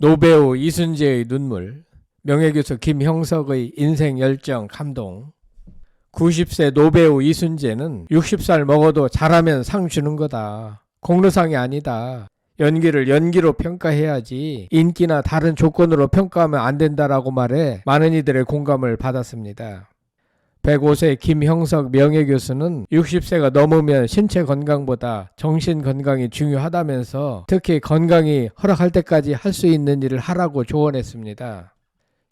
노배우 이순재의 눈물, 명예교수 김형석의 인생 열정 감동. 90세 노배우 이순재는 60살 먹어도 잘하면 상 주는 거다. 공로상이 아니다. 연기를 연기로 평가해야지 인기나 다른 조건으로 평가하면 안 된다라고 말해 많은 이들의 공감을 받았습니다. 105세 김형석 명예교수는 60세가 넘으면 신체 건강보다 정신 건강이 중요하다면서 특히 건강이 허락할 때까지 할 수 있는 일을 하라고 조언했습니다.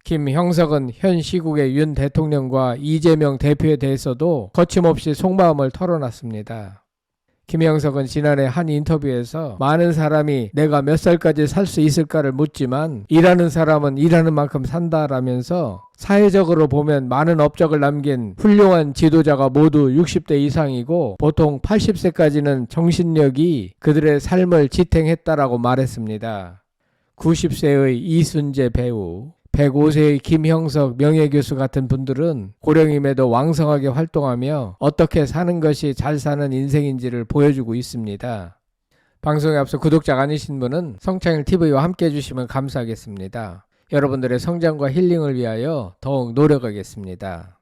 김형석은 현 시국의 윤 대통령과 이재명 대표에 대해서도 거침없이 속마음을 털어놨습니다. 김형석은 지난해 한 인터뷰에서 많은 사람이 내가 몇 살까지 살 수 있을까를 묻지만 일하는 사람은 일하는 만큼 산다라면서 사회적으로 보면 많은 업적을 남긴 훌륭한 지도자가 모두 60대 이상이고 보통 80세까지는 정신력이 그들의 삶을 지탱했다라고 말했습니다. 90세의 이순재 배우, 105세의 김형석 명예교수 같은 분들은 고령임에도 왕성하게 활동하며 어떻게 사는 것이 잘 사는 인생인지를 보여주고 있습니다. 방송에 앞서 구독자가 아니신 분은 성창일TV와 함께 해주시면 감사하겠습니다. 여러분들의 성장과 힐링을 위하여 더욱 노력하겠습니다.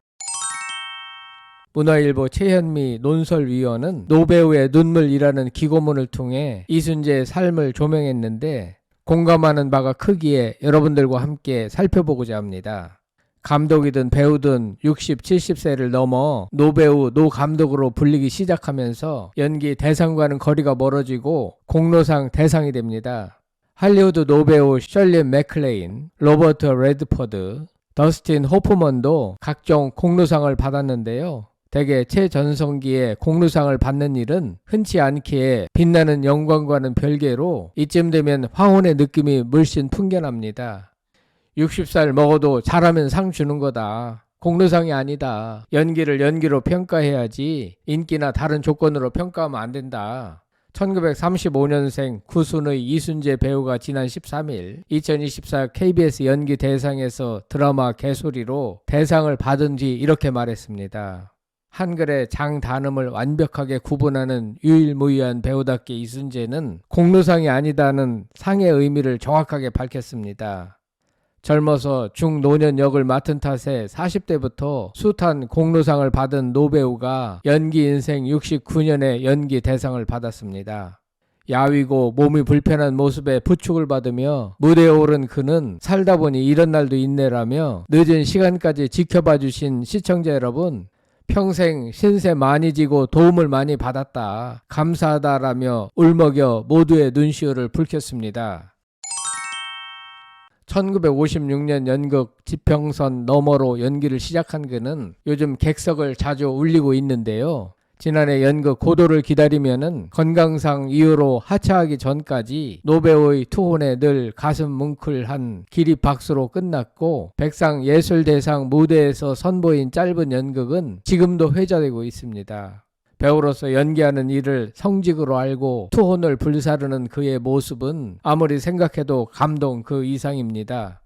문화일보 최현미 논설위원은 노배우의 눈물이라는 기고문을 통해 이순재의 삶을 조명했는데 공감하는 바가 크기에 여러분들과 함께 살펴보고자 합니다. 감독이든 배우든 60, 70세를 넘어 노배우, 노감독으로 불리기 시작하면서 연기 대상과는 거리가 멀어지고 공로상 대상이 됩니다. 할리우드 노배우 셜리 맥클레인, 로버트 레드퍼드, 더스틴 호프먼도 각종 공로상을 받았는데요. 대개 최전성기에 공로상을 받는 일은 흔치 않기에 빛나는 영광과는 별개로 이쯤 되면 황혼의 느낌이 물씬 풍겨납니다. 60살 먹어도 잘하면 상 주는 거다. 공로상이 아니다. 연기를 연기로 평가해야지 인기나 다른 조건으로 평가하면 안 된다. 1935년생 구순의 이순재 배우가 지난 13일 2024 KBS 연기 대상에서 드라마 개소리로 대상을 받은 뒤 이렇게 말했습니다. 한글의 장단음을 완벽하게 구분하는 유일무이한 배우답게 이순재는 공로상이 아니다는 상의 의미를 정확하게 밝혔습니다. 젊어서 중노년 역을 맡은 탓에 40대부터 숱한 공로상을 받은 노배우가 연기 인생 69년의 연기 대상을 받았습니다. 야위고 몸이 불편한 모습에 부축을 받으며 무대에 오른 그는 살다 보니 이런 날도 있네라며 늦은 시간까지 지켜봐 주신 시청자 여러분, 평생 신세 많이 지고 도움을 많이 받았다. 감사하다라며 울먹여 모두의 눈시울을 붉혔습니다. 1956년 연극 지평선 너머로 연기를 시작한 그는 요즘 객석을 자주 울리고 있는데요. 지난해 연극 고도를 기다리면은 건강상 이유로 하차하기 전까지 노배우의 투혼에 늘 가슴 뭉클한 기립박수로 끝났고 백상예술대상 무대에서 선보인 짧은 연극은 지금도 회자되고 있습니다. 배우로서 연기하는 일을 성직으로 알고 투혼을 불사르는 그의 모습은 아무리 생각해도 감동 그 이상입니다.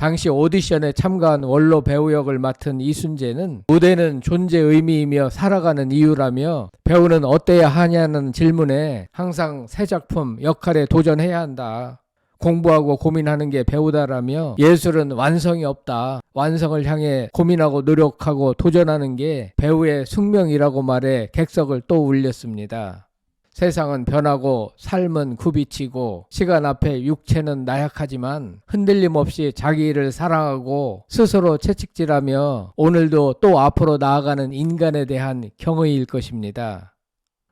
당시 오디션에 참가한 원로 배우 역을 맡은 이순재는 무대는 존재 의미이며 살아가는 이유라며 배우는 어때야 하냐는 질문에 항상 새 작품, 역할에 도전해야 한다. 공부하고 고민하는 게 배우다라며 예술은 완성이 없다. 완성을 향해 고민하고 노력하고 도전하는 게 배우의 숙명이라고 말해 객석을 또 울렸습니다. 세상은 변하고 삶은 굽이치고 시간 앞에 육체는 나약하지만 흔들림 없이 자기 일을 사랑하고 스스로 채찍질하며 오늘도 또 앞으로 나아가는 인간에 대한 경의일 것입니다.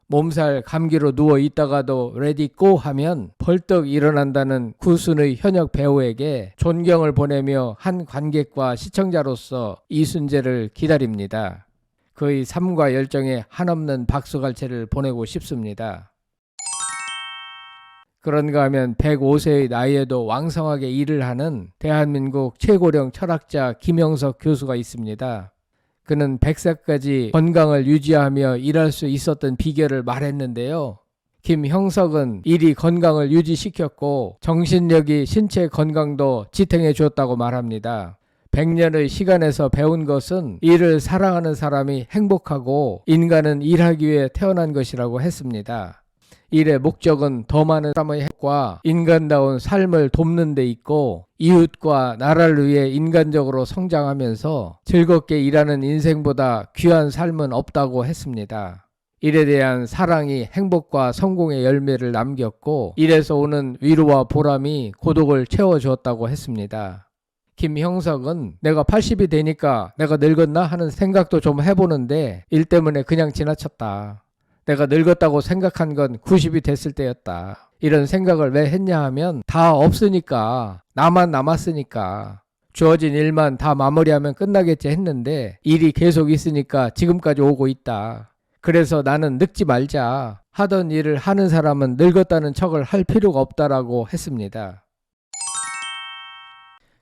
몸살 감기로 누워 있다가도 레디 고 하면 벌떡 일어난다는 구순의 현역 배우에게 존경을 보내며 한 관객과 시청자로서 이순재를 기다립니다. 그의 삶과 열정에 한없는 박수갈채를 보내고 싶습니다. 그런가 하면 105세의 나이에도 왕성하게 일을 하는 대한민국 최고령 철학자 김형석 교수가 있습니다. 그는 100세까지 건강을 유지하며 일할 수 있었던 비결을 말했는데요. 김형석은 일이 건강을 유지시켰고 정신력이 신체 건강도 지탱해 주었다고 말합니다. 100년의 시간에서 배운 것은 일을 사랑하는 사람이 행복하고 인간은 일하기 위해 태어난 것이라고 했습니다. 일의 목적은 더 많은 사람의 행복과 인간다운 삶을 돕는 데 있고 이웃과 나라를 위해 인간적으로 성장하면서 즐겁게 일하는 인생보다 귀한 삶은 없다고 했습니다. 일에 대한 사랑이 행복과 성공의 열매를 남겼고 일에서 오는 위로와 보람이 고독을 채워주었다고 했습니다. 김형석은 내가 80이 되니까 내가 늙었나 하는 생각도 좀 해보는데 일 때문에 그냥 지나쳤다. 내가 늙었다고 생각한 건 90이 됐을 때였다. 이런 생각을 왜 했냐 하면 다 없으니까, 나만 남았으니까 주어진 일만 다 마무리하면 끝나겠지 했는데 일이 계속 있으니까 지금까지 오고 있다. 그래서 나는 늙지 말자. 하던 일을 하는 사람은 늙었다는 척을 할 필요가 없다라고 했습니다.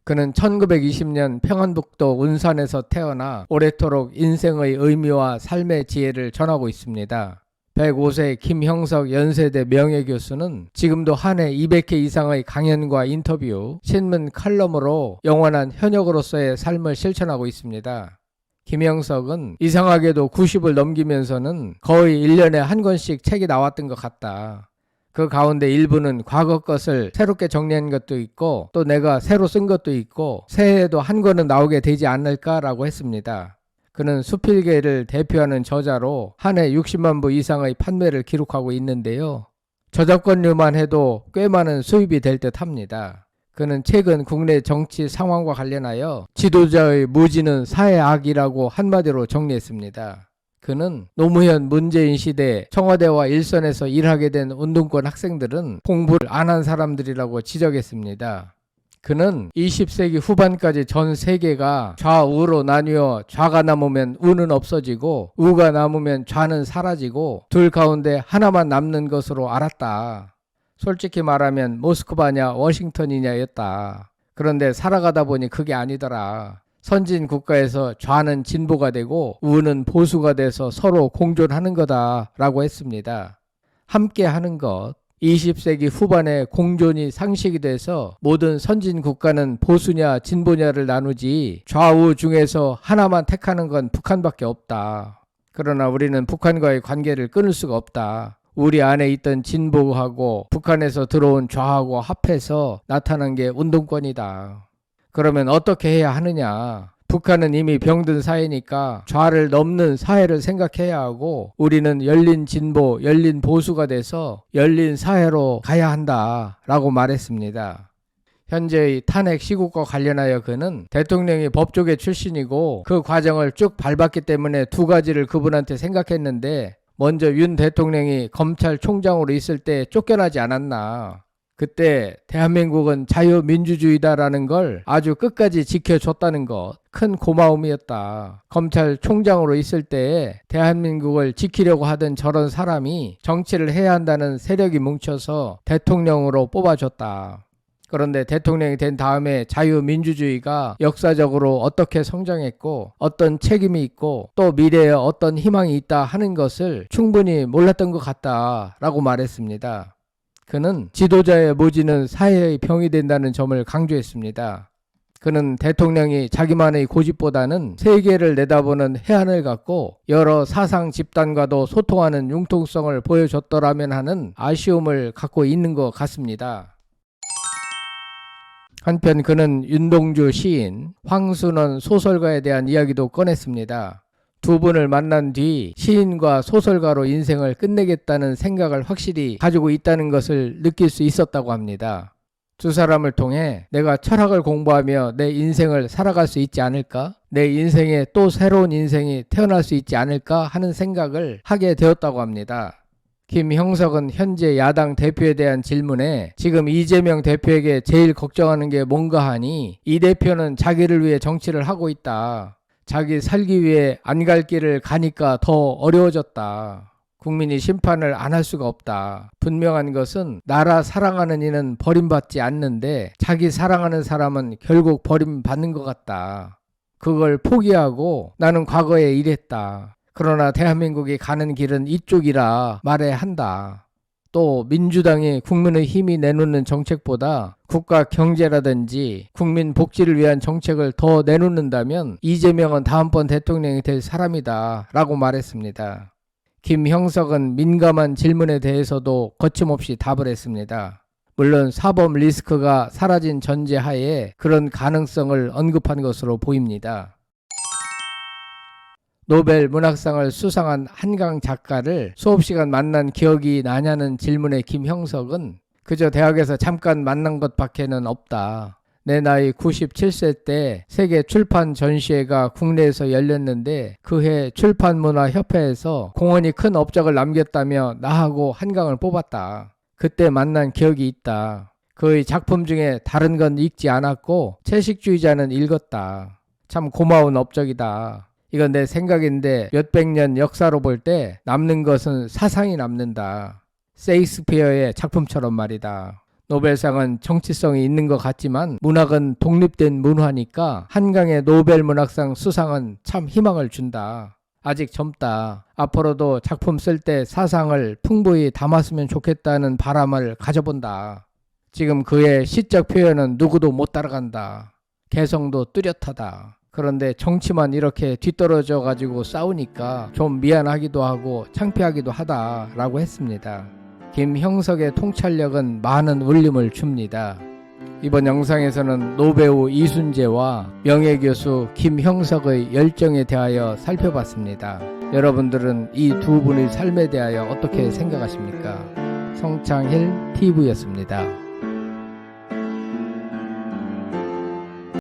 그는 1920년 평안북도 운산에서 태어나 오래도록 인생의 의미와 삶의 지혜를 전하고 있습니다. 105세 김형석 연세대 명예교수는 지금도 한 해 200회 이상의 강연과 인터뷰, 신문 칼럼으로 영원한 현역으로서의 삶을 실천하고 있습니다. 김형석은 이상하게도 90을 넘기면서는 거의 1년에 한 권씩 책이 나왔던 것 같다. 그 가운데 일부는 과거 것을 새롭게 정리한 것도 있고 또 내가 새로 쓴 것도 있고 새해에도 한 권은 나오게 되지 않을까라고 했습니다. 그는 수필계를 대표하는 저자로 한 해 60만 부 이상의 판매를 기록하고 있는데요. 저작권료만 해도 꽤 많은 수입이 될 듯 합니다. 그는 최근 국내 정치 상황과 관련하여 지도자의 무지는 사회악이라고 한마디로 정리했습니다. 그는 노무현 문재인 시대 청와대와 일선에서 일하게 된 운동권 학생들은 공부를 안 한 사람들이라고 지적했습니다. 그는 20세기 후반까지 전 세계가 좌우로 나뉘어 좌가 남으면 우는 없어지고 우가 남으면 좌는 사라지고 둘 가운데 하나만 남는 것으로 알았다. 솔직히 말하면 모스크바냐 워싱턴이냐였다. 그런데 살아가다 보니 그게 아니더라. 선진 국가에서 좌는 진보가 되고 우는 보수가 돼서 서로 공존하는 거다라고 했습니다. 함께 하는 것. 20세기 후반에 공존이 상식이 돼서 모든 선진 국가는 보수냐 진보냐를 나누지 좌우 중에서 하나만 택하는 건 북한밖에 없다. 그러나 우리는 북한과의 관계를 끊을 수가 없다. 우리 안에 있던 진보하고 북한에서 들어온 좌하고 합해서 나타난 게 운동권이다. 그러면 어떻게 해야 하느냐? 북한은 이미 병든 사회니까 좌를 넘는 사회를 생각해야 하고 우리는 열린 진보, 열린 보수가 돼서 열린 사회로 가야 한다라고 말했습니다. 현재의 탄핵 시국과 관련하여 그는 대통령이 법조계 출신이고 그 과정을 쭉 밟았기 때문에 두 가지를 그분한테 생각했는데 먼저 윤 대통령이 검찰총장으로 있을 때 쫓겨나지 않았나. 그때 대한민국은 자유민주주의다라는 걸 아주 끝까지 지켜줬다는 것. 큰 고마움이었다. 검찰총장으로 있을 때에 대한민국을 지키려고 하던 저런 사람이 정치를 해야 한다는 세력이 뭉쳐서 대통령으로 뽑아줬다. 그런데 대통령이 된 다음에 자유민주주의가 역사적으로 어떻게 성장했고 어떤 책임이 있고 또 미래에 어떤 희망이 있다 하는 것을 충분히 몰랐던 것 같다라고 말했습니다. 그는 지도자의 무지는 사회의 병이 된다는 점을 강조했습니다. 그는 대통령이 자기만의 고집보다는 세계를 내다보는 해안을 갖고 여러 사상 집단과도 소통하는 융통성을 보여줬더라면 하는 아쉬움을 갖고 있는 것 같습니다. 한편 그는 윤동주 시인, 황순원 소설가에 대한 이야기도 꺼냈습니다. 두 분을 만난 뒤 시인과 소설가로 인생을 끝내겠다는 생각을 확실히 가지고 있다는 것을 느낄 수 있었다고 합니다. 두 사람을 통해 내가 철학을 공부하며 내 인생을 살아갈 수 있지 않을까? 내 인생에 또 새로운 인생이 태어날 수 있지 않을까 하는 생각을 하게 되었다고 합니다. 김형석은 현재 야당 대표에 대한 질문에 지금 이재명 대표에게 제일 걱정하는 게 뭔가 하니 이 대표는 자기를 위해 정치를 하고 있다. 자기 살기 위해 안 갈 길을 가니까 더 어려워졌다. 국민이 심판을 안 할 수가 없다. 분명한 것은 나라 사랑하는 이는 버림받지 않는데 자기 사랑하는 사람은 결국 버림받는 것 같다. 그걸 포기하고 나는 과거에 이랬다. 그러나 대한민국이 가는 길은 이쪽이라 말해야 한다. 또 민주당이 국민의 힘이 내놓는 정책보다 국가 경제라든지 국민 복지를 위한 정책을 더 내놓는다면 이재명은 다음번 대통령이 될 사람이다 라고 말했습니다. 김형석은 민감한 질문에 대해서도 거침없이 답을 했습니다. 물론 사법 리스크가 사라진 전제하에 그런 가능성을 언급한 것으로 보입니다. 노벨 문학상을 수상한 한강 작가를 수업시간 만난 기억이 나냐는 질문에 김형석은 그저 대학에서 잠깐 만난 것밖에는 없다. 내 나이 97세 때 세계 출판 전시회가 국내에서 열렸는데 그해 출판문화협회에서 공헌이 큰 업적을 남겼다며 나하고 한강을 뽑았다. 그때 만난 기억이 있다. 그의 작품 중에 다른 건 읽지 않았고 채식주의자는 읽었다. 참 고마운 업적이다. 이건 내 생각인데 몇백 년 역사로 볼 때 남는 것은 사상이 남는다. 셰익스피어의 작품처럼 말이다. 노벨상은 정치성이 있는 것 같지만 문학은 독립된 문화니까 한강의 노벨 문학상 수상은 참 희망을 준다. 아직 젊다. 앞으로도 작품 쓸 때 사상을 풍부히 담았으면 좋겠다는 바람을 가져본다. 지금 그의 시적 표현은 누구도 못 따라간다. 개성도 뚜렷하다. 그런데 정치만 이렇게 뒤떨어져 가지고 싸우니까 좀 미안하기도 하고 창피하기도 하다라고 했습니다. 김형석의 통찰력은 많은 울림을 줍니다. 이번 영상에서는 노배우 이순재와 명예교수 김형석의 열정에 대하여 살펴봤습니다. 여러분들은 이 두 분의 삶에 대하여 어떻게 생각하십니까? 성창힐 TV였습니다.